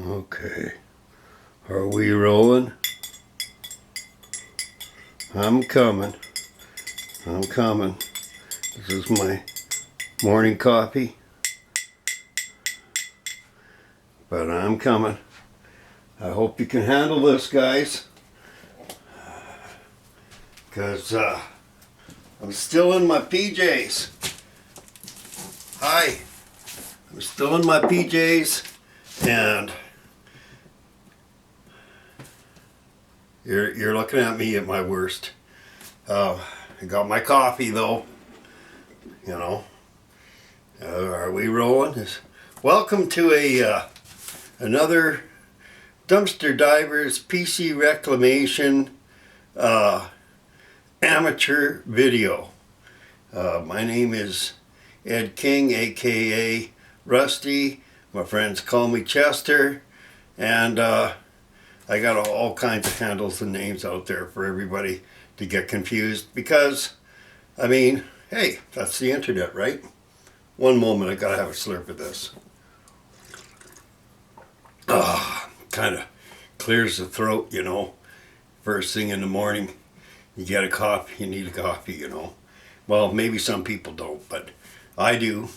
Okay, are we rolling? I'm coming. This is my morning coffee, but I'm coming. I hope you can handle this, guys, because I'm still in my PJs. Hi, I'm still in my PJs, and you're looking at me at my worst. I got my coffee though. You know, are we rolling? Welcome to another Dumpster Divers PC Reclamation amateur video. My name is Ed King, aka Rusty. My friends call me Chester, and I got all kinds of handles and names out there for everybody to get confused, because I mean, hey, that's the internet, right? One moment, I gotta have a slurp of this. Kind of clears the throat, you know. First thing in the morning, you get a coffee, you need a coffee, you know. Well, maybe some people don't, but I do.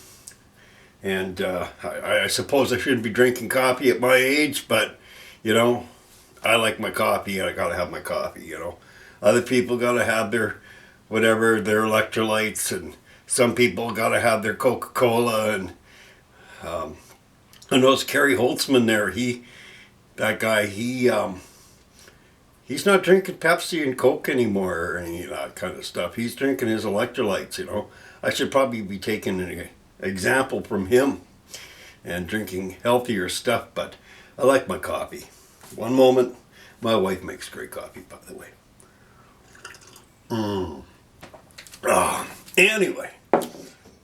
And I suppose I shouldn't be drinking coffee at my age, but, you know, I like my coffee and I gotta have my coffee, you know. Other people gotta have their, whatever, their electrolytes, and some people gotta have their Coca-Cola, and I noticed Kerry Holtzman there, that guy, he's not drinking Pepsi and Coke anymore or any of that kind of stuff. He's drinking his electrolytes, you know. I should probably be taking an example from him and drinking healthier stuff, but I like my coffee. One moment, my wife makes great coffee, by the way. Anyway,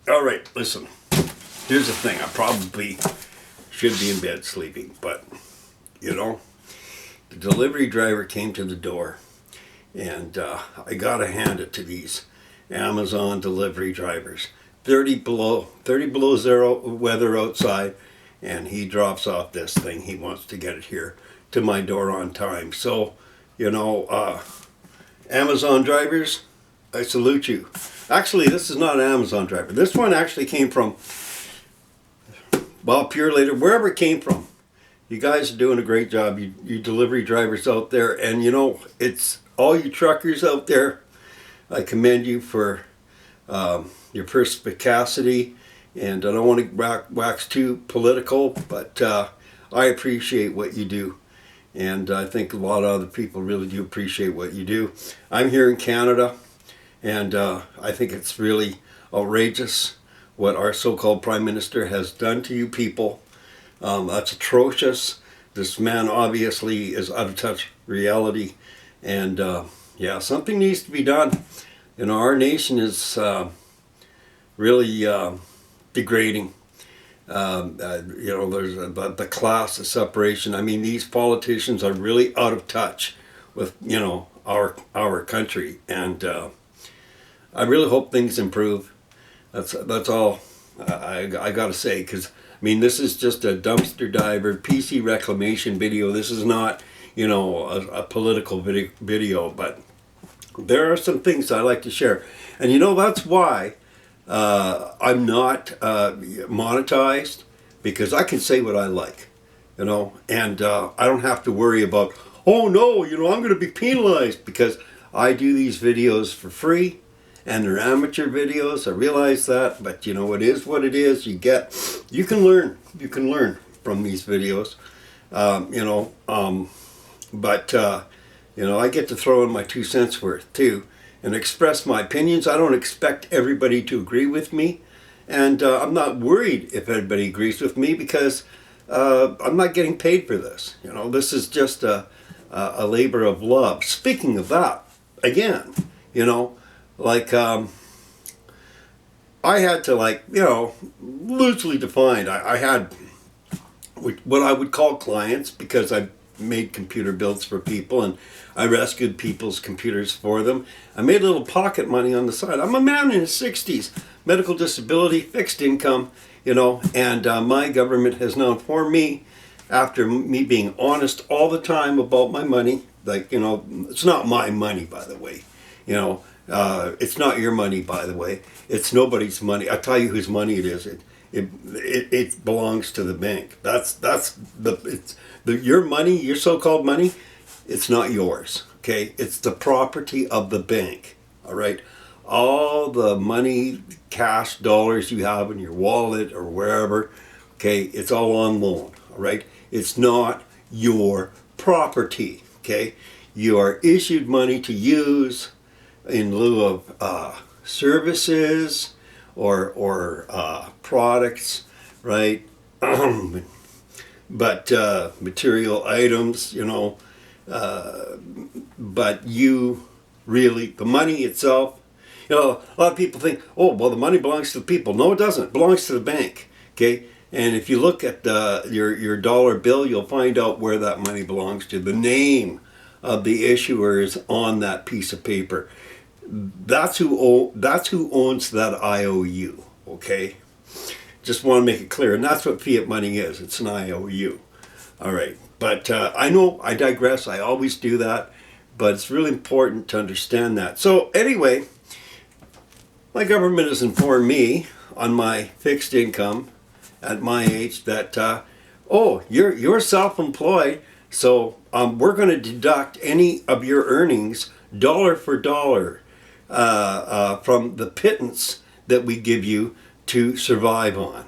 all right, listen. Here's the thing. I probably should be in bed sleeping, but, you know, the delivery driver came to the door, and I gotta hand it to these Amazon delivery drivers. 30 below zero weather outside, and he drops off this thing. He wants to get it here to my door on time. So, you know, Amazon drivers, I salute you. Actually, this is not an Amazon driver. This one actually came from, well, Pure Later, wherever it came from. You guys are doing a great job, you delivery drivers out there. And, you know, it's all you truckers out there, I commend you for your perspicacity. And I don't want to wax too political, but I appreciate what you do. And I think a lot of other people really do appreciate what you do. I'm here in Canada, and I think it's really outrageous what our so-called Prime Minister has done to you people. That's atrocious. This man obviously is out of touch reality. And yeah, something needs to be done. You know, our nation is really degrading. You know, there's the class of separation. I mean, these politicians are really out of touch with, you know, our country, and I really hope things improve. That's all I gotta say, because I mean, this is just a dumpster diver PC reclamation video. This is not, you know, a political video, but there are some things I like to share, and you know, that's why I'm not monetized, because I can say what I like, you know, and I don't have to worry about, oh no, you know, I'm going to be penalized, because I do these videos for free, and they're amateur videos. I realize that, but you know, it is what it is. You can learn from these videos, you know, but you know, I get to throw in my 2 cents worth too, and express my opinions. I don't expect everybody to agree with me, and I'm not worried if everybody agrees with me, because I'm not getting paid for this. You know, this is just a labor of love. Speaking of that, again, you know, like I had to, like, you know, loosely defined, I had what I would call clients, because I made computer builds for people, and I rescued people's computers for them. I made a little pocket money on the side. I'm a man in his 60s, medical disability, fixed income, you know, and my government has now informed me after me being honest all the time about my money. Like, you know, it's not my money, by the way. You know, it's not your money, by the way. It's nobody's money. I tell you whose money it is. It belongs to the bank. Your money, your so-called money. It's not yours. Okay, it's the property of the bank. All right, all the money, cash, dollars you have in your wallet or wherever. Okay, it's all on loan. All right, it's not your property. Okay, you are issued money to use in lieu of services or products, right? But material items, you know. But you really, the money itself, you know, a lot of people think, oh, well, the money belongs to the people. No, it doesn't. It belongs to the bank. Okay. And if you look at your dollar bill, you'll find out where that money belongs to. The name of the issuer is on that piece of paper. That's who owns that IOU. Okay. Just want to make it clear, and that's what fiat money is. It's an IOU. All right. But I know I digress. I always do that. But it's really important to understand that. So anyway, my government has informed me on my fixed income at my age that, oh, you're self-employed, so we're going to deduct any of your earnings dollar for dollar from the pittance that we give you to survive on.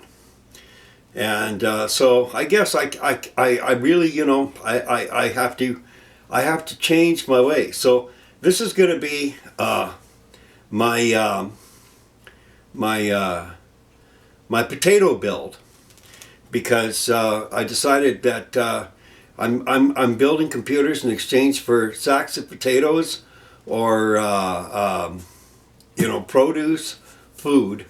And so I guess I really, you know, I have to change my way. So this is going to be my potato build, because I decided that I'm building computers in exchange for sacks of potatoes or you know, produce, food.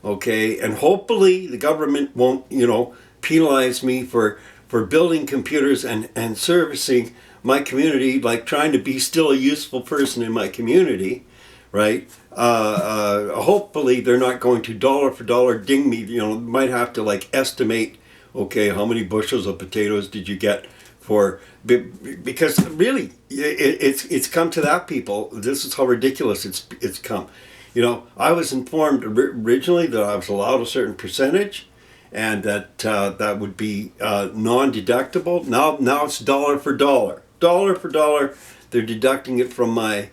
Okay, and hopefully the government won't, you know, penalize me for building computers and servicing my community, like trying to be still a useful person in my community, right? Hopefully they're not going to dollar for dollar ding me. You know, might have to like estimate, okay, how many bushels of potatoes did you get for, because really it's come to that, people. This is how ridiculous it's come. You know, I was informed originally that I was allowed a certain percentage, and that that would be non-deductible. Now it's dollar for dollar. They're deducting it from my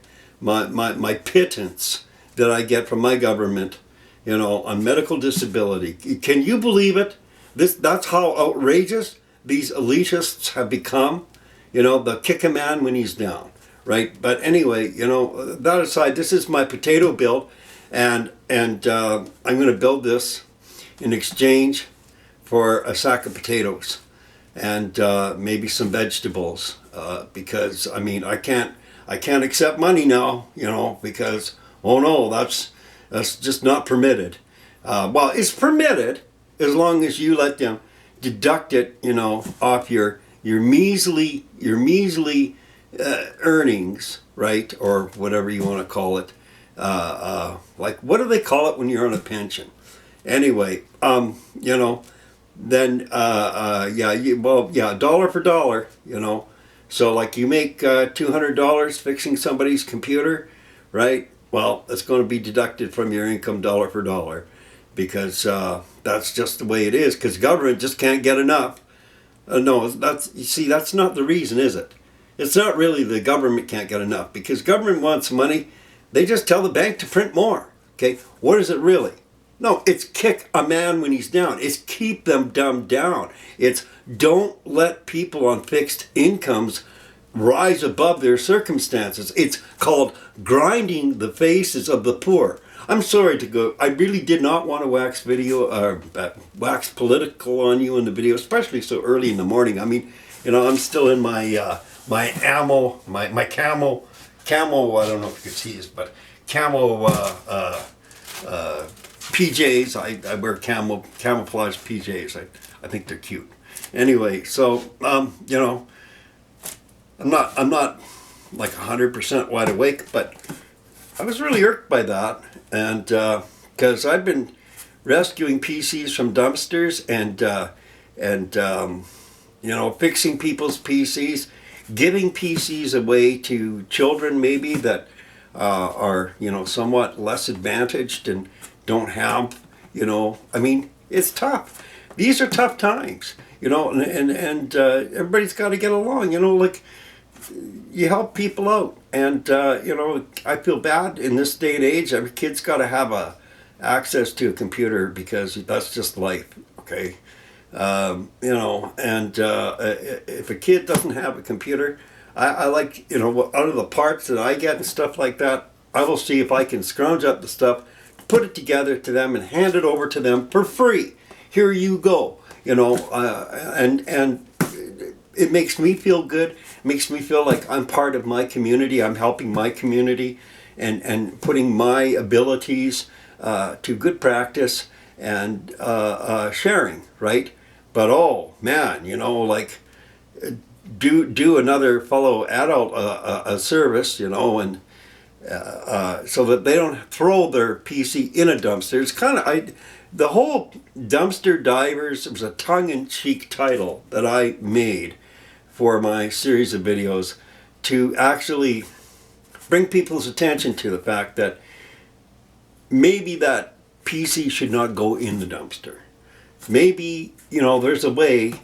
pittance that I get from my government, you know, on medical disability. Can you believe it? That's how outrageous these elitists have become. You know, they'll kick a man when he's down. Right, but anyway, you know, that aside, this is my potato build, and I'm going to build this in exchange for a sack of potatoes and maybe some vegetables, because I mean I can't accept money now, you know, because oh no, that's just not permitted. Well, it's permitted as long as you let them deduct it, you know, off your measly earnings, right, or whatever you want to call it. Like, what do they call it when you're on a pension? Anyway, you know, then dollar for dollar, you know. So like you make $200 fixing somebody's computer, right? Well, it's going to be deducted from your income dollar for dollar, because that's just the way it is. Because government just can't get enough. No, that's not the reason, is it? It's not really the government can't get enough, because government wants money. They just tell the bank to print more. Okay, what is it really? No, it's kick a man when he's down. It's keep them dumbed down. It's don't let people on fixed incomes rise above their circumstances. It's called grinding the faces of the poor. I'm sorry to go. I really did not want to wax political on you in the video, especially so early in the morning. I mean, you know, I'm still in my my camel. I don't know if you can see this, but camel PJs. I wear camouflage PJs. I think they're cute. Anyway, so you know, I'm not like 100% wide awake, but I was really irked by that, and because I've been rescuing PCs from dumpsters and fixing people's PCs, giving PCs away to children maybe that are, somewhat less advantaged and don't have, I mean, it's tough. These are tough times, and everybody's got to get along, like you help people out. And, I feel bad in this day and age. Every kid's got to have access to a computer because that's just life, okay? And if a kid doesn't have a computer, I like, out of the parts that I get and stuff like that, I will see if I can scrounge up the stuff, put it together to them and hand it over to them for free. Here you go, and it makes me feel good. It makes me feel like I'm part of my community. I'm helping my community and putting my abilities to good practice and sharing, right? But oh man, like do another fellow adult a service, and so that they don't throw their PC in a dumpster. It's kind of the whole dumpster divers. It was a tongue-in-cheek title that I made for my series of videos to actually bring people's attention to the fact that maybe that PC should not go in the dumpster. Maybe, there's a way,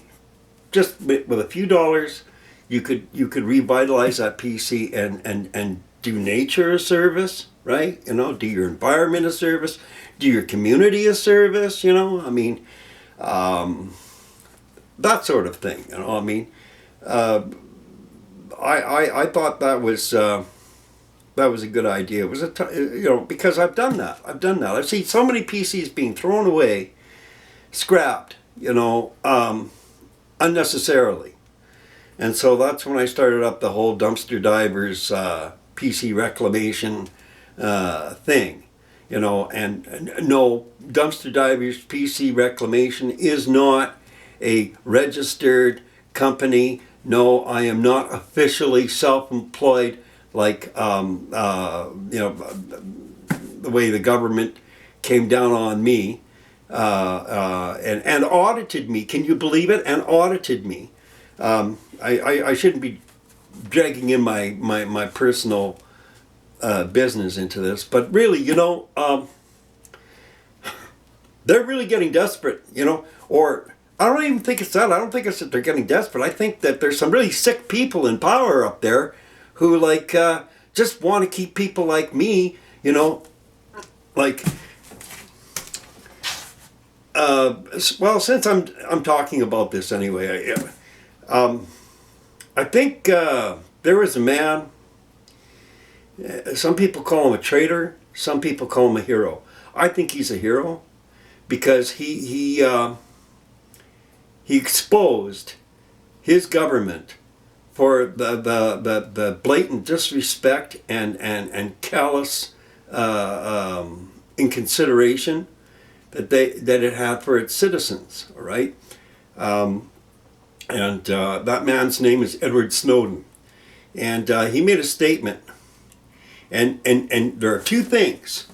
just with a few dollars, you could revitalize that PC and do nature a service, right? Do your environment a service, do your community a service, I mean, that sort of thing, I mean, I thought that was a good idea. It was because I've done that. I've seen so many PCs being thrown away, scrapped, unnecessarily. And so that's when I started up the whole dumpster divers PC reclamation thing, and no, dumpster divers PC reclamation is not a registered company. No, I am not officially self-employed like the way the government came down on me and audited me. Can you believe it? And audited me. I shouldn't be dragging in my personal business into this, but really, they're really getting desperate, or I don't even think it's that. I don't think it's that they're getting desperate. I think that there's some really sick people in power up there who just want to keep people like me, like, well, since I'm talking about this anyway, I think there was a man, some people call him a traitor, some people call him a hero. I think he's a hero because he exposed his government for the blatant disrespect and callous inconsideration that it had for its citizens. All right, and that man's name is Edward Snowden, and he made a statement, and there are two things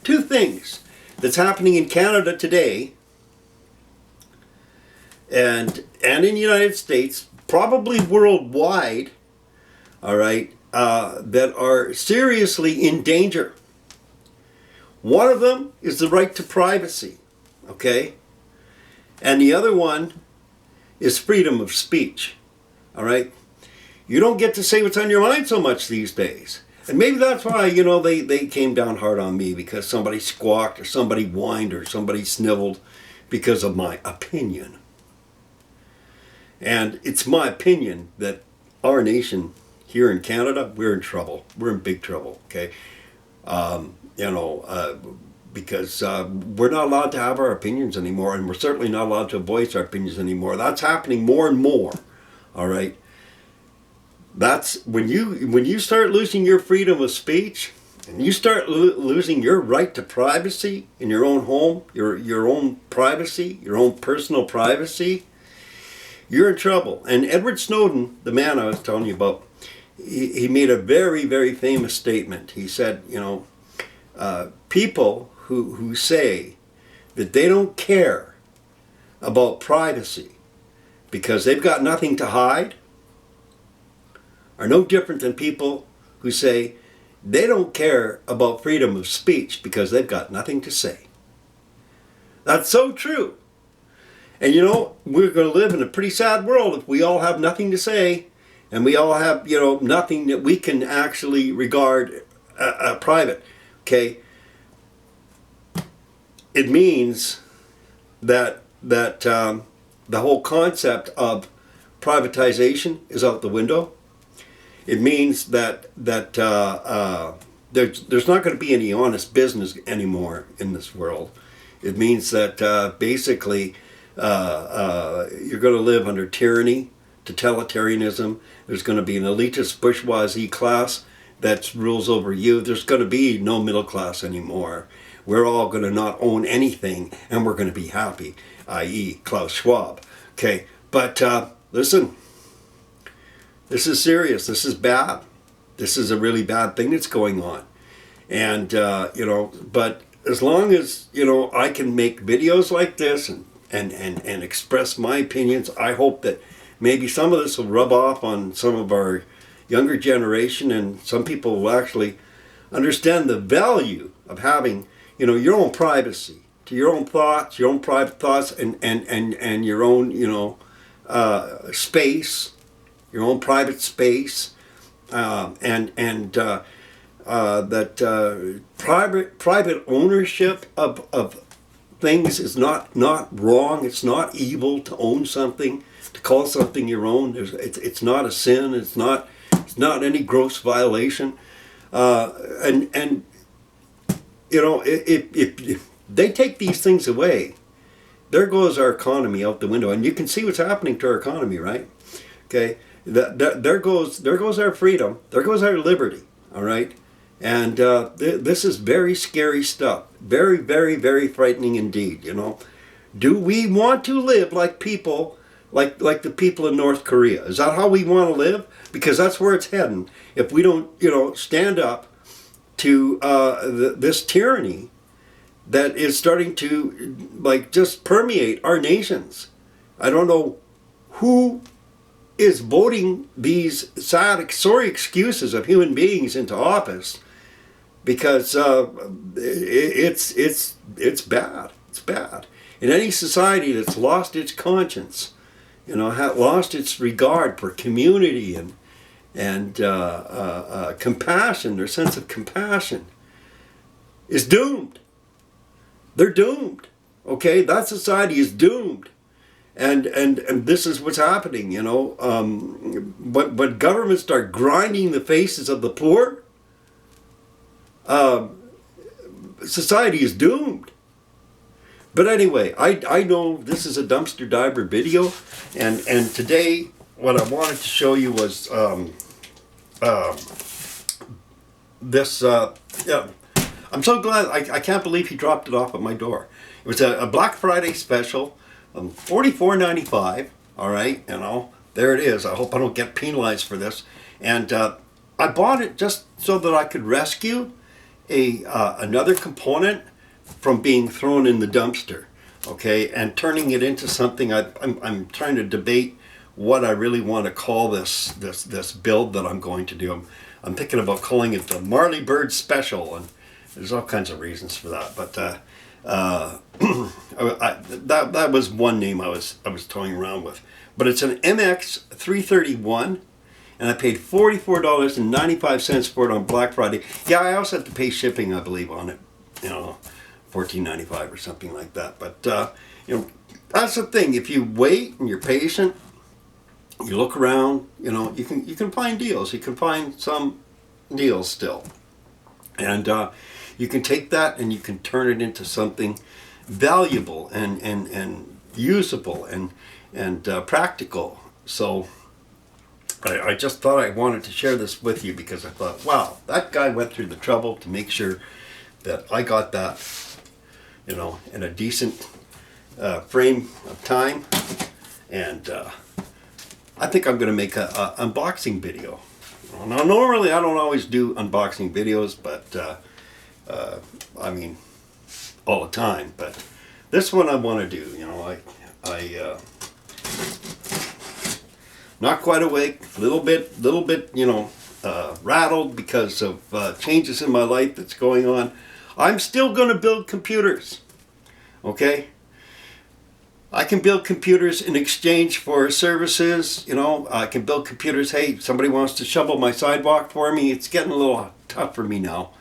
that's happening in Canada today, and in the United States, probably worldwide, all right, that are seriously in danger. One of them is the right to privacy, okay? And the other one is freedom of speech, all right? You don't get to say what's on your mind so much these days. And maybe that's why, they came down hard on me, because somebody squawked or somebody whined or somebody sniveled because of my opinion. And it's my opinion that our nation here in Canada, we're in trouble. We're in big trouble, okay? Because we're not allowed to have our opinions anymore, and we're certainly not allowed to voice our opinions anymore. That's happening more and more, all right? That's when you start losing your freedom of speech, and you start losing your right to privacy in your own home, your own privacy, your own personal privacy, you're in trouble. And Edward Snowden, the man I was telling you about, he made a very, very famous statement. He said, people who say that they don't care about privacy because they've got nothing to hide are no different than people who say they don't care about freedom of speech because they've got nothing to say. That's so true. And you know, we're going to live in a pretty sad world if we all have nothing to say and we all have, you know, nothing that we can actually regard private. Okay? It means that the whole concept of privatization is out the window. It means that there's not going to be any honest business anymore in this world. It means that basically you're going to live under tyranny, totalitarianism. There's going to be an elitist bourgeoisie class that rules over you. There's going to be no middle class anymore. We're all going to not own anything, and we're going to be happy, i.e. Klaus Schwab. Okay, but listen, this is serious. This is bad. This is a really bad thing that's going on. And, you know, but as long as, you know, I can make videos like this and express my opinions, I hope that maybe some of this will rub off on some of our younger generation, and some people will actually understand the value of having, you know, your own privacy, to your own thoughts, your own private thoughts, and your own, you know, space, your own private space, that private ownership of things is not wrong. It's not evil to own something, to call something your own. It's not a sin. It's not any gross violation. And you know, if they take these things away, there goes our economy out the window. And you can see what's happening to our economy, right? Okay, there goes our freedom. There goes our liberty. All right, and this is very scary stuff. Very, very, very frightening indeed. You know, do we want to live like people, like the people in North Korea? Is that how we want to live? Because that's where it's heading. If we don't, you know, stand up to this tyranny that is starting to, like, just permeate our nations. I don't know who is voting these sorry excuses of human beings into office, because it's bad. It's bad. In any society that's lost its conscience, you know, lost its regard for community and compassion, their sense of compassion, is doomed. They're doomed. Okay, that society is doomed. And this is what's happening, you know. When governments start grinding the faces of the poor, society is doomed. But anyway, I know this is a dumpster diver video, and today what I wanted to show you was this. Yeah, I'm so glad. I can't believe he dropped it off at my door. It was a Black Friday special. $44.95. All right, you know, there it is. I hope I don't get penalized for this. And I bought it just so that I could rescue another component from being thrown in the dumpster. Okay, and turning it into something. I'm trying to debate what I really want to call this build that I'm going to do. I'm thinking about calling it the Marley Bird Special, and there's all kinds of reasons for that. But that was one name I was toying around with. But it's an MX 331, and I paid $44.95 for it on Black Friday. Yeah, I also had to pay shipping, I believe, on it. You know, $14.95 or something like that. But you know, that's the thing. If you wait and you're patient, you look around. You know, you can find deals. You can find some deals still, and you can take that and you can turn it into something valuable and usable and practical. So I just thought I wanted to share this with you, because I thought, wow, that guy went through the trouble to make sure that I got that, you know, in a decent frame of time. And I think I'm going to make a unboxing video. Now, normally I don't always do unboxing videos, but I mean, all the time. But this one I want to do. You know, not quite awake, little bit, you know, rattled because of changes in my life that's going on. I'm still going to build computers, okay? I can build computers in exchange for services, you know. I can build computers, hey, somebody wants to shovel my sidewalk for me. It's getting a little tough for me now.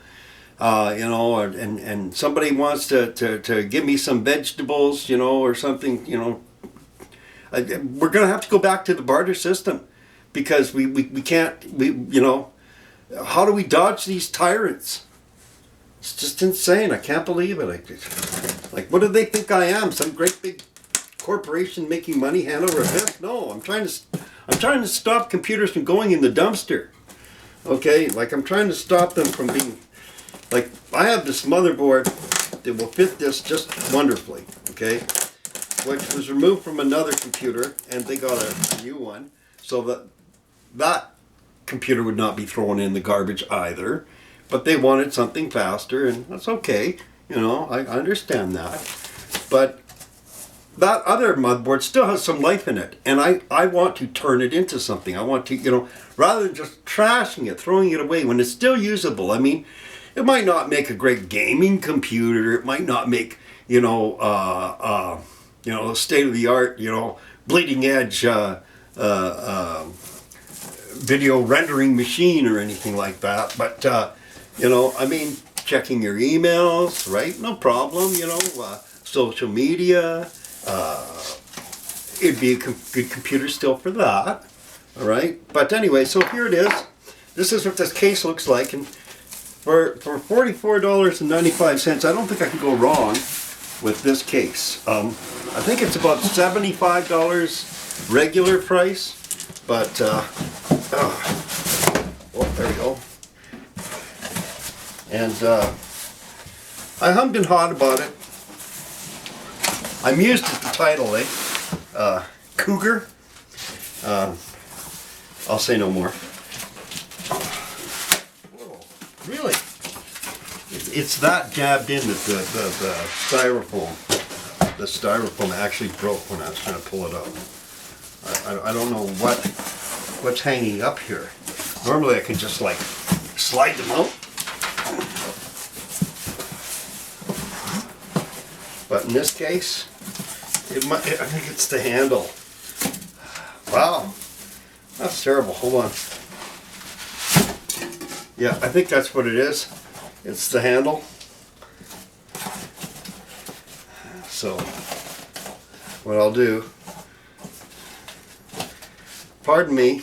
You know, and somebody wants to give me some vegetables, you know, or something, you know. We're going to have to go back to the barter system because we can't, you know, how do we dodge these tyrants? It's just insane. I can't believe it. Like, what do they think I am? Some great big corporation making money hand over fist? No, I'm trying to stop computers from going in the dumpster. Okay, like I'm trying to stop them from being, like I have this motherboard that will fit this just wonderfully. Okay, which was removed from another computer, and they got a new one, so that computer would not be thrown in the garbage either. But they wanted something faster, and that's okay. You know, I understand that. But that other motherboard still has some life in it, and I want to turn it into something. I want to, you know, rather than just trashing it, throwing it away when it's still usable. I mean, it might not make a great gaming computer. It might not make, you know, state of the art, you know, bleeding edge video rendering machine or anything like that. But you know, I mean, checking your emails, right? No problem. You know, social media. It'd be a good computer still for that. All right. But anyway, so here it is. This is what this case looks like, and for $44.95, I don't think I can go wrong with this case. I think it's about $75 regular price, but oh, there we go. And I hummed and hawed about it. I'm used to the title, Cougar. I'll say no more. Whoa, really? It's that jabbed in that the styrofoam actually broke when I was trying to pull it out. I don't know what's hanging up here. Normally I can just like slide them out. But in this case, I think it's the handle. Wow, that's terrible. Hold on. Yeah, I think that's what it is. It's the handle. So, what I'll do, pardon me,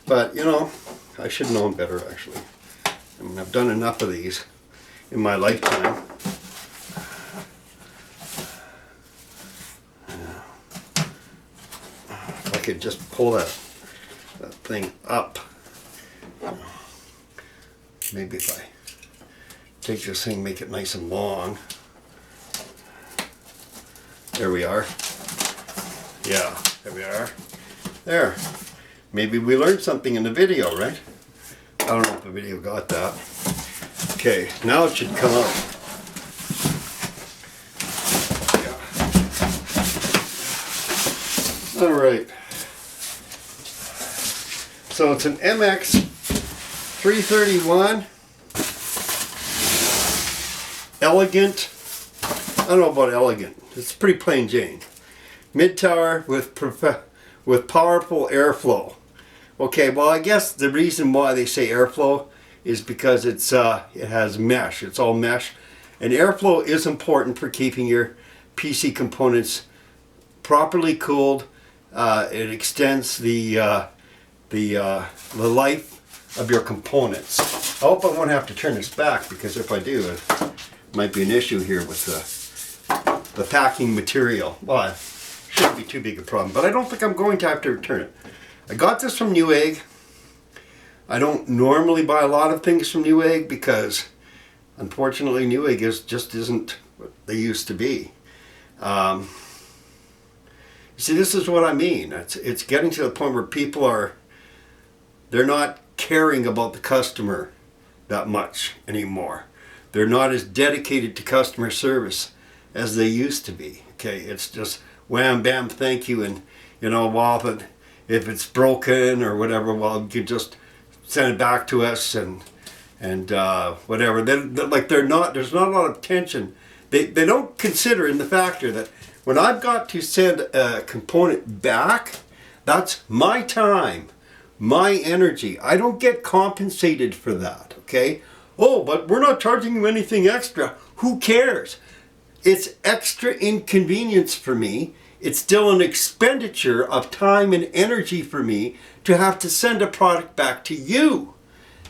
but you know, I should have known better actually. I mean, I've done enough of these in my lifetime. If I could just pull that thing up. Maybe if I take this thing, make it nice and long. There we are. Yeah, there we are. There. Maybe we learned something in the video, right? I don't know if the video got that. Okay, now it should come out. Yeah. All right. So it's an MX 331, elegant. I don't know about elegant. It's pretty plain Jane. Mid tower with powerful airflow. Okay, well I guess the reason why they say airflow is because it has mesh. It's all mesh, and airflow is important for keeping your PC components properly cooled. It extends the life of your components. I hope I won't have to turn this back, because if I do, it might be an issue here with the packing material. Well, it shouldn't be too big a problem, but I don't think I'm going to have to return it. I got this from Newegg. I don't normally buy a lot of things from Newegg because, unfortunately, Newegg just isn't what they used to be. You see, this is what I mean. It's getting to the point where people they're not caring about the customer that much anymore. They're not as dedicated to customer service as they used to be. Okay, it's just wham bam thank you, and you know, well, but if it's broken or whatever, well, you can just send it back to us and whatever. Then like there's not a lot of tension. They don't consider in the factor that when I've got to send a component back, that's my time, my energy. I don't get compensated for that, okay? Oh, but we're not charging you anything extra. Who cares? It's extra inconvenience for me. It's still an expenditure of time and energy for me to have to send a product back to you.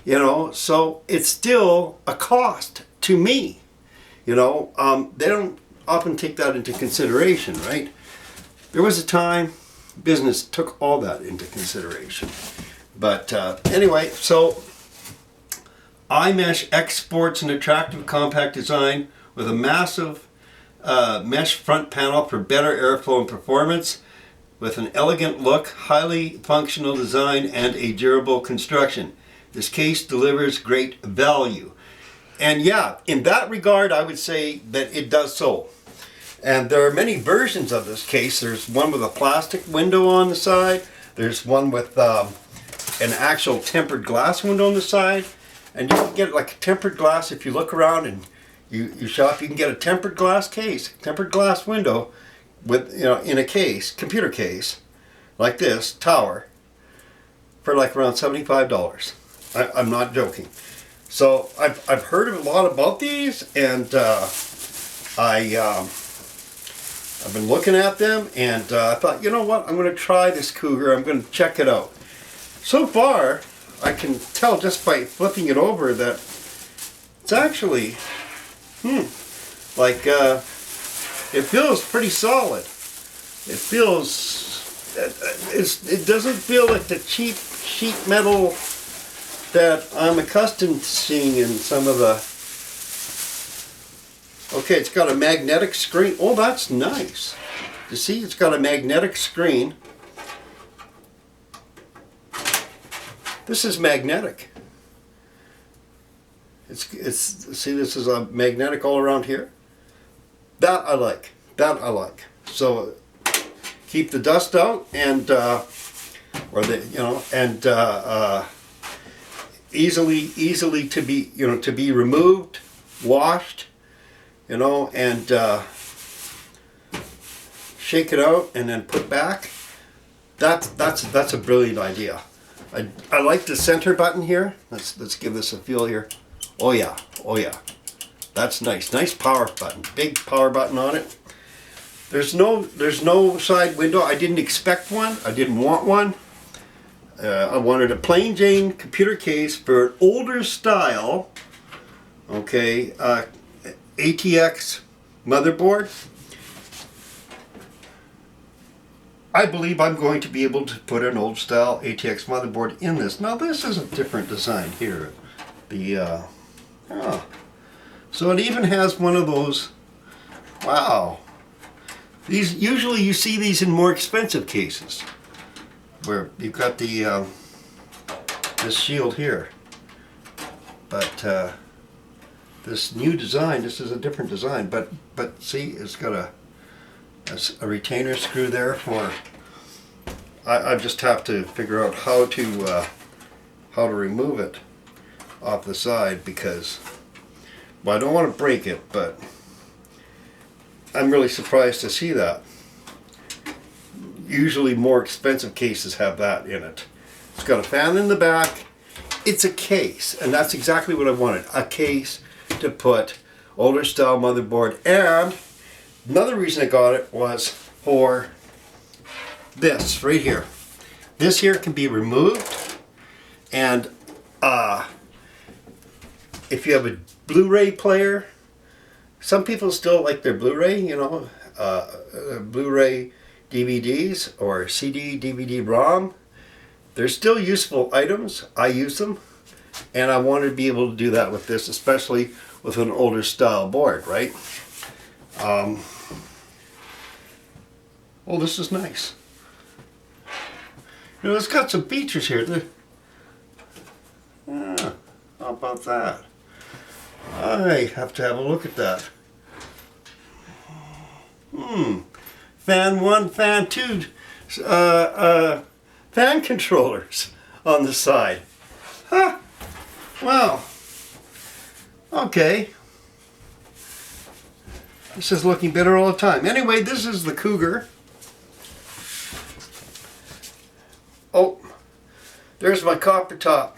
You know, so it's still a cost to me. You know, they don't often take that into consideration, right? There was a time business took all that into consideration. But anyway, so iMesh exports an attractive compact design with a massive mesh front panel for better airflow and performance, with an elegant look, highly functional design, and a durable construction. This case delivers great value. And yeah, in that regard, I would say that it does so. And there are many versions of this case. There's one with a plastic window on the side. There's one with an actual tempered glass window on the side. And you can get like a tempered glass if you look around and you shop. You can get a tempered glass case, tempered glass window with, you know, in a case, computer case, like this, tower, for like around $75. I'm not joking. So I've heard a lot about these, and I've been looking at them, and I thought, you know what, I'm going to try this Cougar. I'm going to check it out. So far, I can tell just by flipping it over that it's actually, like, it feels pretty solid. It feels, it doesn't feel like the cheap sheet metal that I'm accustomed to seeing in some of the... Okay, it's got a magnetic screen. Oh, that's nice. You see, it's got a magnetic screen. This is magnetic. See, this is a magnetic all around here. That I like. That I like. So keep the dust out, and or the, you know, and easily to be, you know, to be removed, washed, you know, and shake it out and then put back. That's a brilliant idea. I like the center button here. Let's give this a feel here. Oh yeah, oh yeah. That's nice. Nice power button. Big power button on it. There's no side window. I didn't expect one. I didn't want one. I wanted a plain Jane computer case for an older style, okay, ATX motherboard. I believe I'm going to be able to put an old style ATX motherboard in this. Now this is a different design here. So it even has one of those, wow. These, usually you see these in more expensive cases, where you've got the this shield here. But this new design, this is a different design, but see, it's got a retainer screw there for, I just have to figure out how to remove it off the side, because, well, I don't want to break it, but I'm really surprised to see that. Usually more expensive cases have that in it. It's got a fan in the back. It's a case, and that's exactly what I wanted. A case to put older style motherboard. And another reason I got it was for this right here. This here can be removed, and if you have a Blu-ray player, some people still like their Blu-ray, you know, Blu-ray DVDs or CD, DVD, ROM. They're still useful items. I use them, and I wanted to be able to do that with this, especially with an older style board, right? Well, this is nice. You know, it's got some features here. How about that? I have to have a look at that. Fan 1, fan 2, fan controllers on the side. Huh. Well, okay. This is looking better all the time. Anyway, this is the Cougar. Oh, there's my copper top.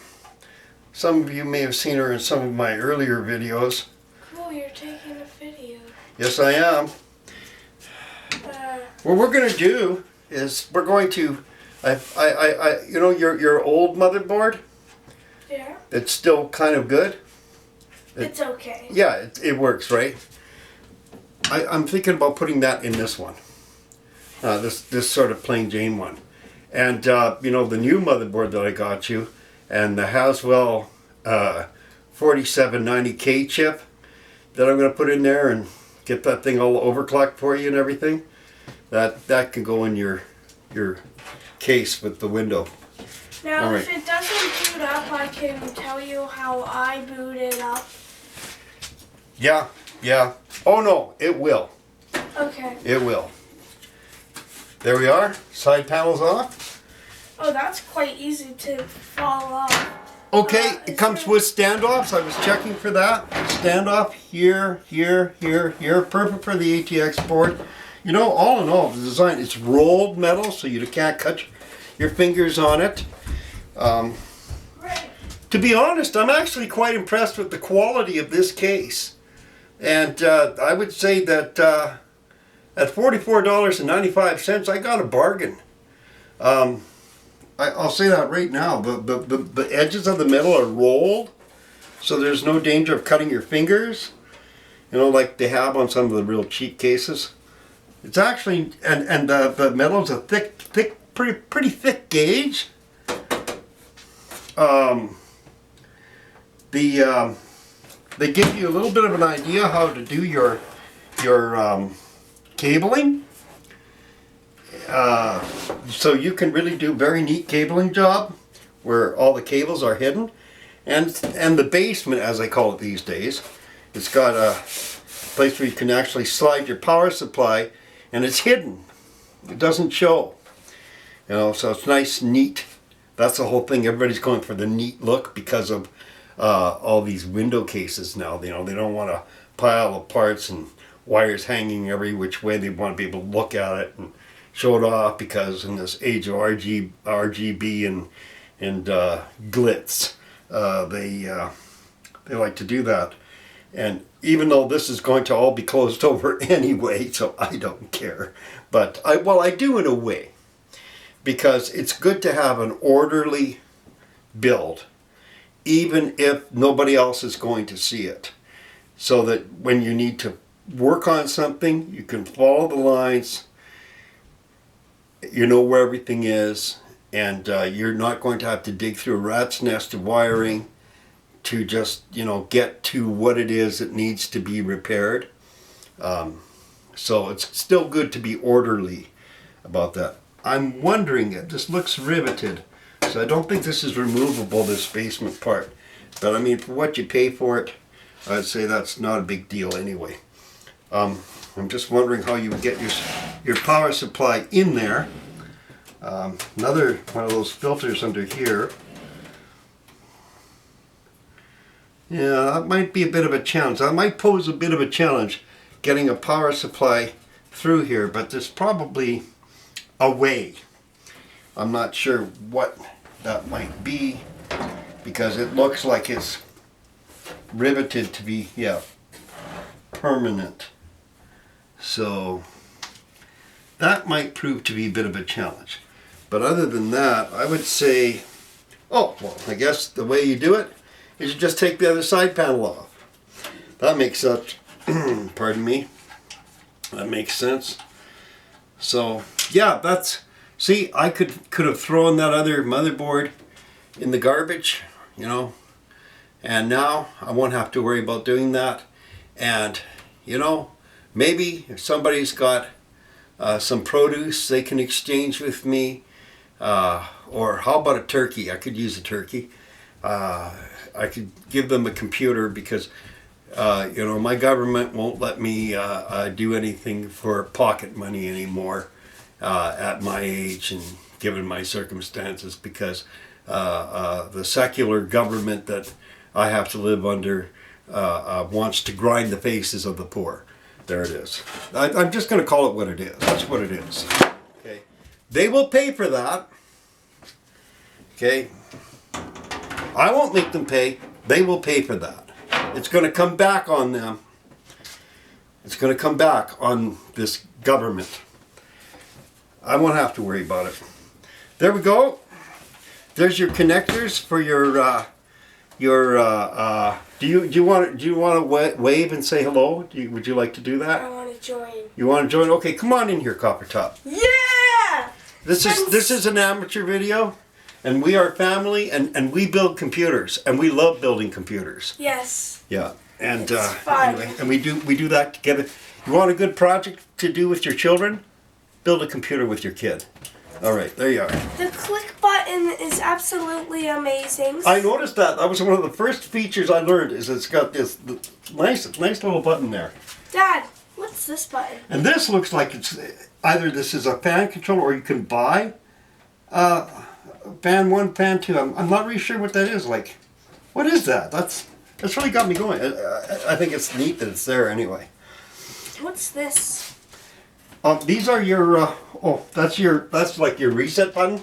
Some of you may have seen her in some of my earlier videos. Oh, you're taking a video. Yes, I am. What we're going to do is we're going to, you know, your old motherboard. Yeah. It's still kind of good. It's okay. Yeah, it works, right? I'm thinking about putting that in this one. This sort of plain Jane one. And, you know, the new motherboard that I got you, and the Haswell 4790K chip that I'm going to put in there and get that thing all overclocked for you and everything. That can go in your case with the window. Now, all right. If it doesn't boot up, I can tell you how I boot it up. Yeah, yeah. Oh no, it will. Okay. It will. There we are. Side panels off. Oh, that's quite easy to fall off. Okay, it comes with standoffs. I was checking for that. Standoff here, here, here, here. Perfect for the ATX board. You know, all in all, the design, it's rolled metal, so you can't cut your fingers on it. Right. To be honest, I'm actually quite impressed with the quality of this case. And I would say that at $44.95, I got a bargain. I'll say that right now. The edges of the metal are rolled, so there's no danger of cutting your fingers, you know, like they have on some of the real cheap cases. It's actually, and the metal is a pretty thick gauge. They give you a little bit of an idea how to do your cabling. So you can really do a very neat cabling job where all the cables are hidden. And the basement, as I call it these days, it's got a place where you can actually slide your power supply, and it's hidden. It doesn't show. You know, so it's nice, neat. That's the whole thing. Everybody's going for the neat look because of all these window cases now. You know, they don't want a pile of parts and wires hanging every which way. They want to be able to look at it and show it off, because in this age of RGB and glitz, they like to do that. And even though this is going to all be closed over anyway, so I don't care. But I do in a way, because it's good to have an orderly build, even if nobody else is going to see it, so that when you need to work on something, you can follow the lines, you know where everything is, and you're not going to have to dig through a rat's nest of wiring to just, you know, get to what it is that needs to be repaired. So it's still good to be orderly about that. I'm wondering, this looks riveted, so I don't think this is removable, this basement part. But I mean, for what you pay for it, I'd say that's not a big deal anyway. I'm just wondering how you would get your power supply in there. Another one of those filters under here. Yeah, that might be a bit of a challenge. That might pose a bit of a challenge getting a power supply through here, but there's probably a way. I'm not sure what that might be, because it looks like it's riveted to be, yeah, permanent. So that might prove to be a bit of a challenge. But other than that, I would say, oh, well, I guess the way you do it is you just take the other side panel off. That makes sense. Pardon me. That makes sense. So yeah, that's, see, I could have thrown that other motherboard in the garbage, you know, and now I won't have to worry about doing that. And you know, maybe if somebody's got some produce they can exchange with me, or how about a turkey? I could use a turkey. I could give them a computer, because you know, my government won't let me do anything for pocket money anymore at my age and given my circumstances, because the secular government that I have to live under wants to grind the faces of the poor. There it is. I'm just going to call it what it is. That's what it is. Okay. They will pay for that. Okay. I won't make them pay. They will pay for that. It's going to come back on them. It's going to come back on this government. I won't have to worry about it. There we go. There's your connectors for your do you want to wave and say hello? Would you like to do that? I want to join. You want to join? Okay, come on in here, Copper Top. Yeah! This is an amateur video, and we are family, and we build computers, and we love building computers. Yes. Yeah, and It's fun. anyway, and we do that together. You want a good project to do with your children? Build a computer with your kid. All right, there you are. The click button is absolutely amazing. I noticed that. That was one of the first features I learned. Is it's got this nice little button there. Dad, what's this button? And this looks like it's either this is a fan controller, or you can buy fan 1, fan 2. I'm not really sure what that is. Like, what is that? That's really got me going. I think it's neat that it's there anyway. What's this? These are your that's like your reset button.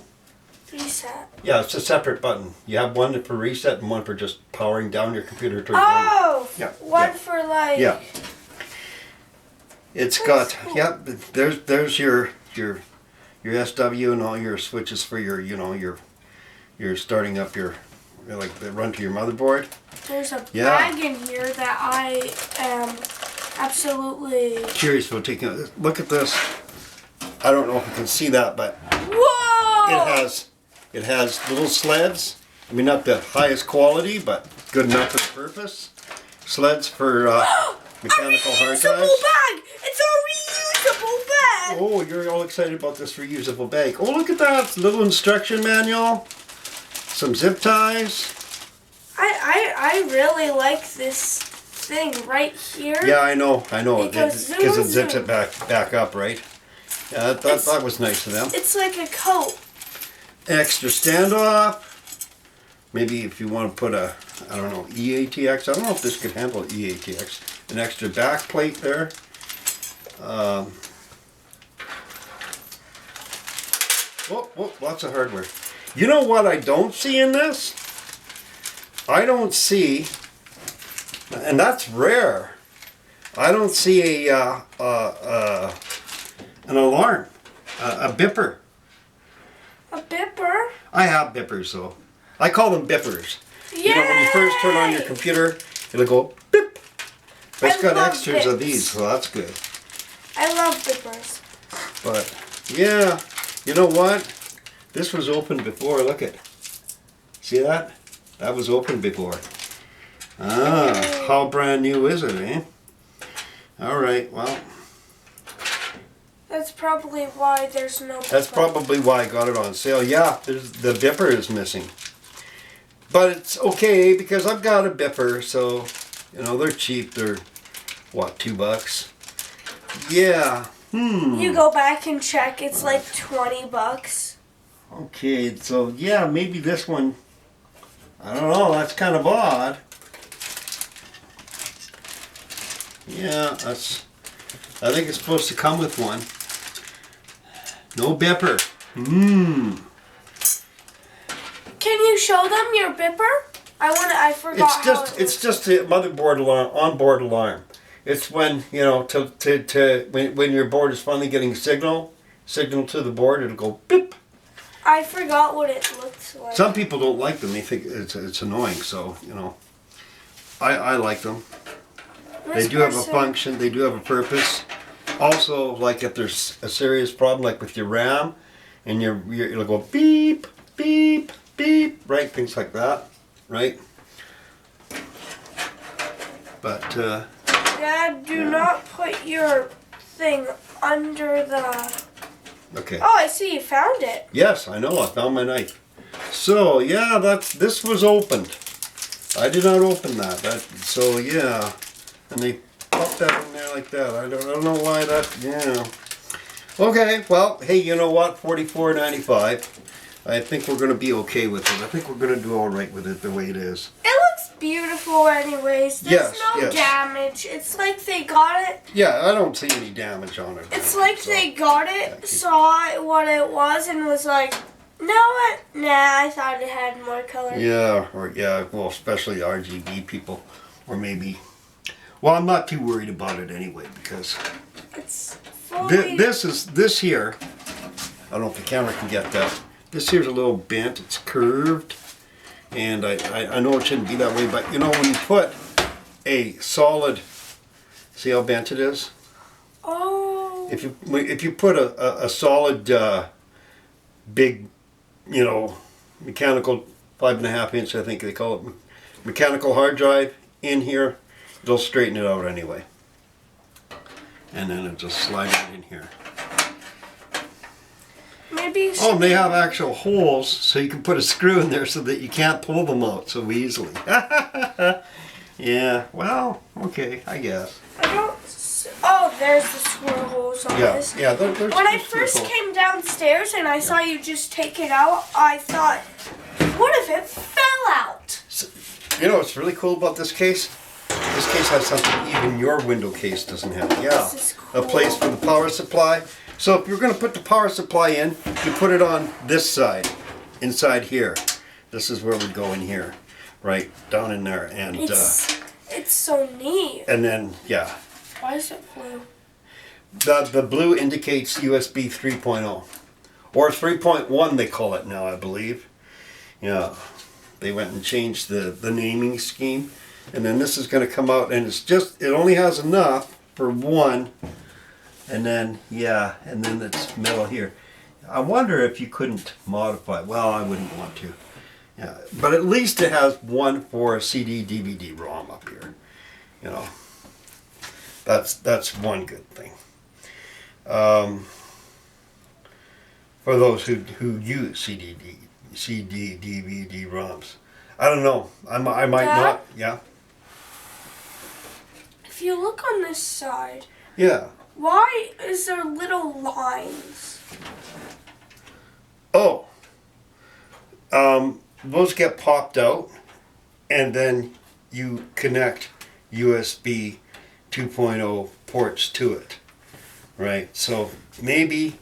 Reset. Yeah, it's a separate button. You have one for reset and one for just powering down your computer to Oh! Yeah, One yeah. for like... Yeah. It's That's got cool. yeah. There's your SW and all your switches for your you're starting up your like the run to your motherboard. There's a Yeah. bag in here that I am absolutely... Curious about taking a look at this. I don't know if you can see that, but Whoa! it has little sleds. I mean, not the highest quality, but good enough for the purpose. Sleds for mechanical hard A reusable drives. bag! It's a reusable bag! Oh, you're all excited about this reusable bag. Oh, look at that. Little instruction manual. Some zip ties. I really like this thing right here. Yeah, I know. Because Because it zoom, zips it back up, right? Yeah, that was nice of them. It's like a coat. Extra standoff. Maybe if you want to put a, I don't know, EATX. I don't know if this could handle EATX. An extra back plate there. Lots of hardware. You know what I don't see in this? I don't see, and that's rare. I don't see an alarm, a bipper. A bipper. I have bippers though. I call them bippers. Yay! You know, when you first turn on your computer, it'll go bip. But it's I got love extras of bips. these, so that's good. I love bippers. But yeah, you know what? This was open before. Look at. See that? That was open before. Ah, how brand new is it, eh? All right, well, That's probably why there's no bipper. that's probably why I got it on sale. Yeah, the bipper is missing. But it's okay because I've got a bipper, so, you know, they're cheap. They're, what, $2? Yeah, You go back and check, it's like $20. Okay, so yeah, maybe this one, I don't know, that's kind of odd. Yeah, I think it's supposed to come with one. No bipper. Can you show them your bipper? I forgot It's just a motherboard alarm, onboard alarm. It's when, you know, when your board is finally getting signal to the board, it'll go beep. I forgot what it looks like. Some people don't like them. They think it's annoying. So, you know, I like them. They do have a function. They do have a purpose. Also, like if there's a serious problem, like with your RAM, and it'll go beep, beep, beep, right? Things like that, right? But Dad, do not put your thing under the... okay. Oh, I see you found it. Yes, I know. I found my knife. So yeah, this was opened. I did not open that. So yeah, and they popped that in there like that. I don't know why that. Yeah. Okay, well, hey, you know what? $44.95. I think we're going to be okay with it. I think we're going to do all right with it the way it is. It looks beautiful anyways. There's no damage. It's like they got it. Yeah, I don't see any damage on it. It's like they got it, saw what it was, and was like, no, nah, I thought it had more color. Yeah, well, especially RGB people. Or maybe... Well, I'm not too worried about it anyway, because... It's fully... This here... I don't know if the camera can get that. This here's a little bent. It's curved. And I know it shouldn't be that way, but you know, when you put a solid... See how bent it is? Oh. If you put a solid, big, you know, mechanical 5.5 inch, I think they call it, mechanical hard drive in here, it'll straighten it out anyway. And then it'll just slide it in here. Maybe you should... Oh, and they have actual holes, so you can put a screw in there so that you can't pull them out so easily. Yeah, well, okay, I guess. I don't... Oh, there's the screw holes on this. Yeah, there's when I first came downstairs and I saw you just take it out, I thought, what if it fell out? So, you know what's really cool about this case? This case has something even your window case doesn't have. Yeah, This is cool. A place for the power supply. So if you're going to put the power supply in, you put it on this side, inside here. This is where we go in here, right down in there, and it's so neat. And then yeah. Why is it blue? The blue indicates USB 3.0 or 3.1 they call it now, I believe. Yeah, they went and changed the naming scheme, and then this is going to come out, and it only has enough for one, and then and then it's metal here. I wonder if you couldn't modify. Well, I wouldn't want to. Yeah, but at least it has one for a CD DVD ROM up here. You know. That's one good thing. For those who use CD DVD ROMs, I don't know. I might Dad? not. Yeah. If you look on this side, Yeah. why is there little lines? Oh. Those get popped out, and then you connect USB 2.0 ports to it, right? So maybe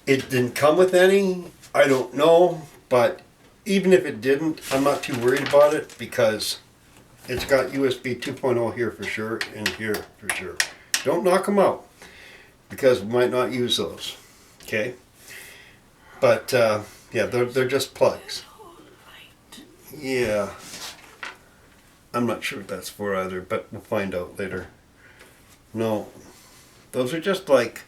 it didn't come with any, I don't know, but even if it didn't, I'm not too worried about it because it's got USB 2.0 here for sure and here for sure. Don't knock them out because we might not use those, okay? But yeah, they're just plugs. Yeah. I'm not sure what that's for either, but we'll find out later. No, those are just like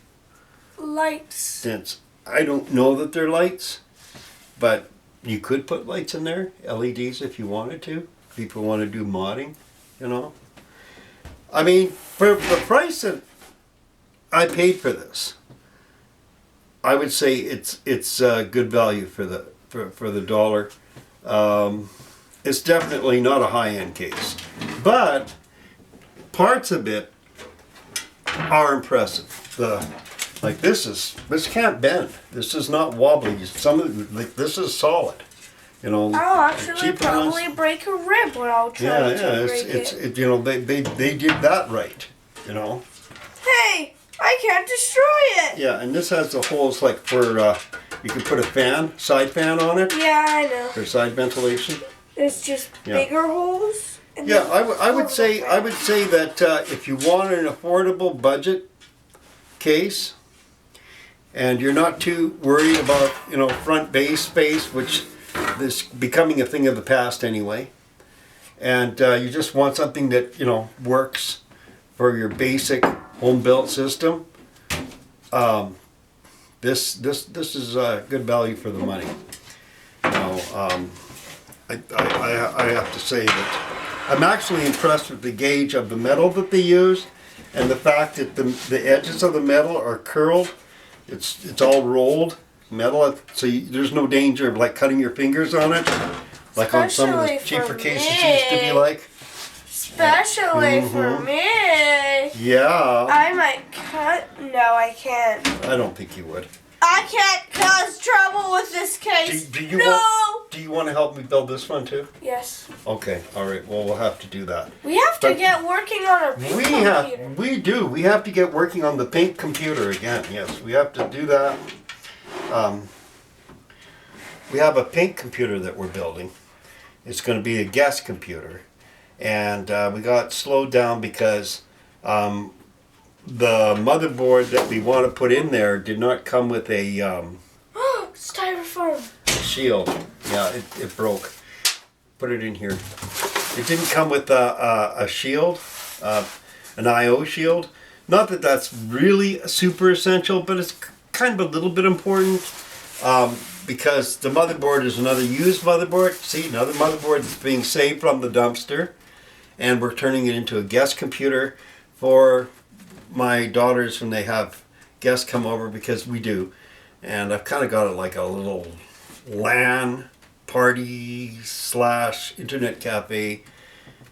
Lights. dents. I don't know that they're lights, but you could put lights in there, LEDs if you wanted to. People want to do modding, you know. I mean, for the price that I paid for this, I would say it's good value for the dollar. It's definitely not a high-end case, but parts of it are impressive. Like this can't bend. This is not wobbly. This is solid. You know. I'll actually cheaper probably ones- break a rib when I'll try to break it. you know, they did that right. You know. Hey, I can't destroy it. Yeah, and this has the holes like for you can put a side fan on it Yeah, I know. for side ventilation. There's just Yeah. bigger holes. And Yeah, then I would say that if you want an affordable budget case, and you're not too worried about front base space, which is becoming a thing of the past anyway, and you just want something that works for your basic home built system, this is good value for the money. I have to say that I'm actually impressed with the gauge of the metal that they use, and the fact that the edges of the metal are curled. It's all rolled metal, so there's no danger of like cutting your fingers on it, like on some of the Especially cheaper for cases me. used to be like. Especially for me. Yeah. I might cut? No, I can't. I don't think you would. I can't cause trouble with this case. Do you no! do you want to help me build this one too? Yes. Okay, all right. Well, we'll have to do that. We have to But get working on our pink computer. We do. We have to get working on the pink computer again. Yes, we have to do that. We have a pink computer that we're building. It's going to be a guest computer, and we got slowed down because the motherboard that we want to put in there did not come with a Styrofoam. shield. Yeah, it broke. Put it in here. It didn't come with a shield, an I/O shield. Not that that's really super essential, but it's kind of a little bit important because the motherboard is another used motherboard. See, another motherboard that's being saved from the dumpster, and we're turning it into a guest computer for my daughters when they have guests come over, because we do. And I've kind of got it like a little LAN party / internet cafe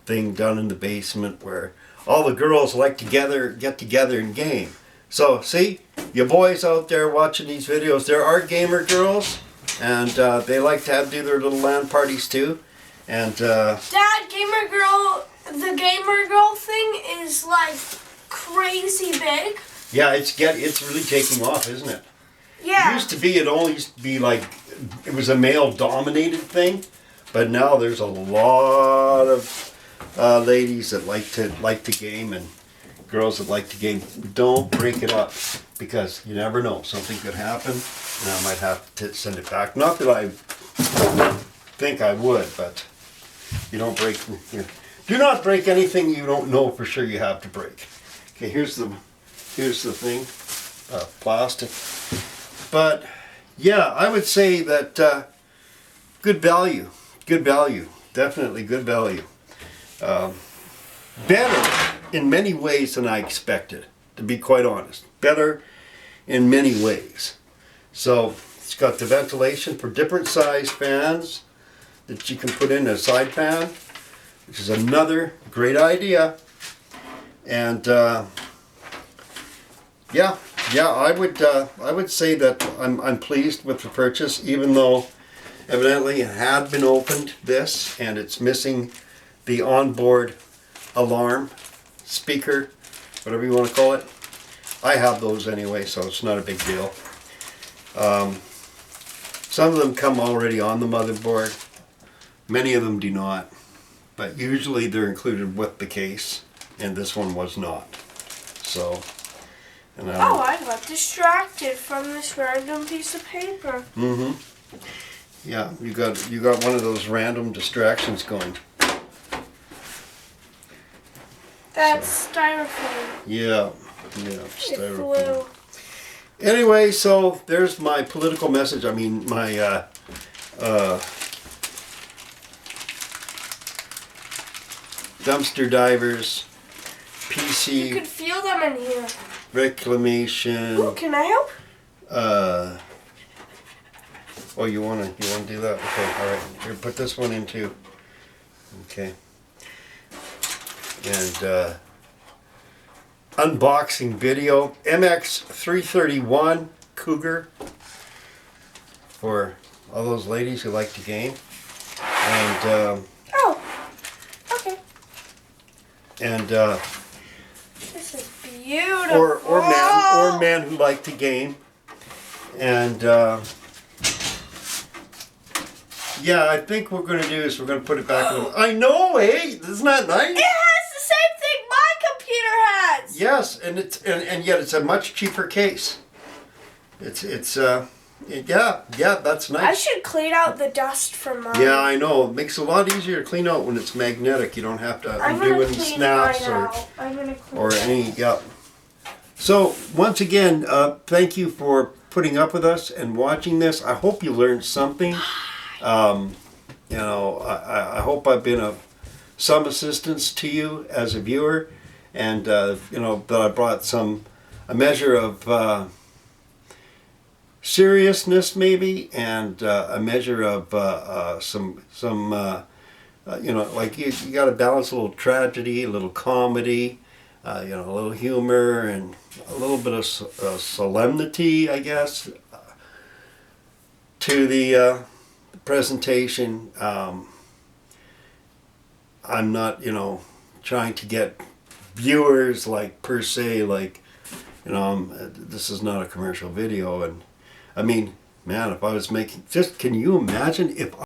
thing down in the basement where all the girls like to get together and game. So see, you boys out there watching these videos, there are gamer girls, and they like to do their little LAN parties too. And Dad, the gamer girl thing is like crazy big. yeah, it's really taking off, isn't it? Yeah. It used to be like, it was a male dominated thing, but now there's a lot of ladies that like to game, and girls that like to game. Don't break it up, because you never know, something could happen and I might have to send it back. Not that I think I would, but you don't break, do not break anything you don't know for sure you have to break. Okay, here's the thing, plastic. But yeah, I would say that good value, definitely good value. Better in many ways than I expected, to be quite honest. Better in many ways. So it's got the ventilation for different size fans that you can put in a side fan, which is another great idea. And yeah, I would say that I'm pleased with the purchase, even though evidently it had been opened, this, and it's missing the onboard alarm, speaker, whatever you want to call it. I have those anyway, so it's not a big deal. Some of them come already on the motherboard. Many of them do not, but usually they're included with the case, and this one was not. So. And I got distracted from this random piece of paper. Mm-hmm. Yeah, you got one of those random distractions going. That's styrofoam. Yeah, It styrofoam. flew. Anyway, so there's my political message. I mean, my dumpster divers, PC. You could feel them in here. Reclamation. Ooh, can I help? Oh, you wanna do that? Okay, all right. Here, put this one in too. Okay. And unboxing video, MX331 Cougar, for all those ladies who like to game. And Oh, okay. and This is beautiful. or men who like to game. And yeah, I think what we're going to do is we're going to put it back. I know, hey, isn't that nice? It has the same thing my computer has. Yes, and it's and yet it's a much cheaper case. Yeah, that's nice. I should clean out the dust from mine. Yeah, I know. It makes it a lot easier to clean out when it's magnetic. You don't have to undo any snaps or any. Yeah. So once again, thank you for putting up with us and watching this. I hope you learned something. I hope I've been of some assistance to you as a viewer, and that I brought a measure of seriousness maybe, and a measure of like you got to balance a little tragedy, a little comedy, a little humor and a little bit of solemnity, I guess, to the presentation. I'm not, trying to get viewers like per se, like, this is not a commercial video. And I mean, man, if I was making, can you imagine if